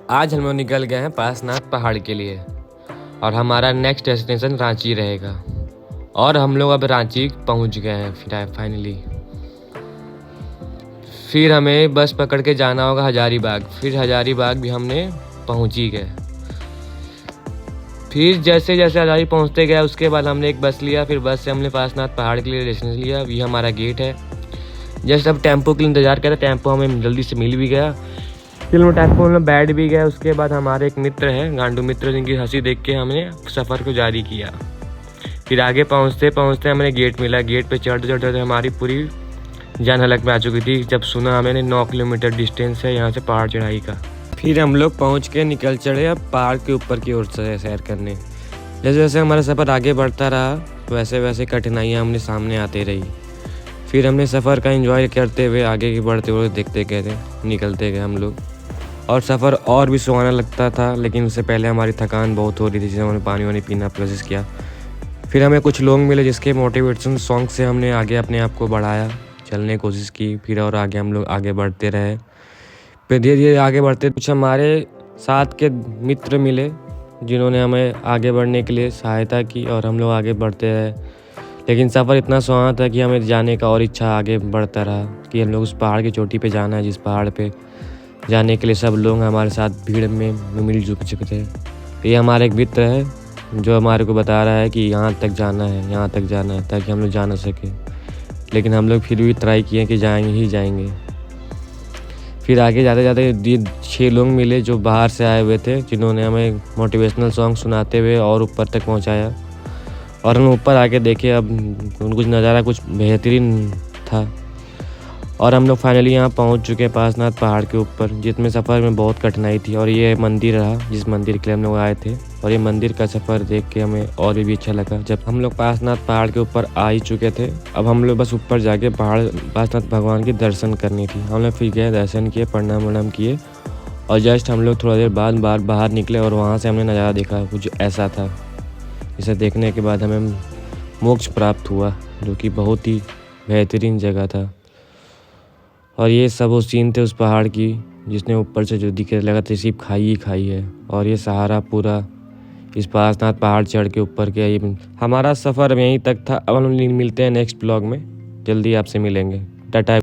आज हम लोग निकल गए हैं पासनाथ पहाड़ के लिए और हमारा नेक्स्ट डेस्टिनेशन रांची रहेगा। और हम लोग अब रांची पहुंच गए हैं फाइनली। फिर हमें बस पकड़ के जाना होगा हजारीबाग। फिर हजारीबाग भी हमने पहुंच ही गए। फिर जैसे जैसे हजारी पहुंचते गए उसके बाद हमने एक बस लिया। फिर बस से हमने पासनाथ पहाड़ के लिए डेस्टिनेशन लिया। ये हमारा गेट है। जस्ट अब टेम्पो के लिए इंतज़ार करें। टेम्पो हमें जल्दी से मिल भी गया। फिर हम टेम्पो में बैठ भी गए। उसके बाद हमारे एक मित्र हैं गांडू मित्र, जिनकी हंसी देख के हमने सफ़र को जारी किया। फिर आगे पहुंचते पहुंचते हमें गेट मिला। गेट पे चढ़ते चढ़ते हमारी पूरी जान हलक में आ चुकी थी जब सुना हमने 9 किलोमीटर डिस्टेंस है यहाँ से पहाड़ चढ़ाई का। फिर हम लोग पहुँच के निकल चढ़े अब पहाड़ के ऊपर की ओर से सैर करने। जैसे जैसे हमारा सफ़र आगे बढ़ता रहा वैसे वैसे कठिनाइयाँ हमने सामने आते रही। फिर हमने सफ़र का एंजॉय करते हुए आगे की बढ़ते हुए देखते गए थे, निकलते गए हम लोग। और सफ़र और भी सुहाना लगता था, लेकिन उससे पहले हमारी थकान बहुत हो रही थी, जिससे हमने पानी वानी पीना कोशिश किया। फिर हमें कुछ लोग मिले जिसके मोटिवेशन सॉन्ग से हमने आगे अपने आप को बढ़ाया, चलने की कोशिश की। फिर और आगे हम लोग आगे बढ़ते रहे। फिर धीरे धीरे आगे बढ़ते कुछ हमारे साथ के मित्र मिले जिन्होंने हमें आगे बढ़ने के लिए सहायता की और हम लोग आगे बढ़ते रहे। लेकिन सफ़र इतना सुहाना था कि हमें जाने का और इच्छा आगे बढ़ता रहा कि हम लोग उस पहाड़ की चोटी पे जाना है, जिस पहाड़ पे जाने के लिए सब लोग हमारे साथ भीड़ में मिल चुके थे। ये हमारा एक मित्र है जो हमारे को बता रहा है कि यहाँ तक जाना है, यहाँ तक जाना है, ताकि हम लोग जा ना सके। लेकिन हम लोग फिर भी ट्राई किए कि जाएंगे ही जाएंगे। फिर आगे जाते जाते 6 लोग मिले जो बाहर से आए हुए थे, जिन्होंने हमें मोटिवेशनल सॉन्ग सुनाते हुए और ऊपर तक पहुँचाया। और हम ऊपर आके देखे, अब कुछ नज़ारा कुछ बेहतरीन था। और हम लोग फाइनली यहाँ पहुँच चुके हैं पासनाथ पहाड़ के ऊपर, जिसमें सफ़र में बहुत कठिनाई थी। और ये मंदिर रहा जिस मंदिर के लिए हम लोग आए थे। और ये मंदिर का सफ़र देख के हमें और भी अच्छा लगा। जब हम लोग पासनाथ पहाड़ के ऊपर आ ही चुके थे, अब हम लोग बस ऊपर जाके पासनाथ भगवान के दर्शन करनी थी। हम लोग फिर गए, दर्शन किए, प्रणाम वणाम किए। और जस्ट हम लोग थोड़ा देर बाद बाहर निकले और वहाँ से हमने नज़ारा देखा। कुछ ऐसा था, इसे देखने के बाद हमें मोक्ष प्राप्त हुआ, जो कि बहुत ही बेहतरीन जगह था। और ये सब वो सीन थे उस पहाड़ की, जिसने ऊपर से जो दिखे लगा था सिर्फ खाई ही खाई है। और ये सहारा पूरा इस पासनाथ पहाड़ चढ़ के ऊपर के हमारा सफ़र यहीं तक था। अब हम मिलते हैं नेक्स्ट ब्लॉग में, जल्दी आपसे मिलेंगे। टाटा।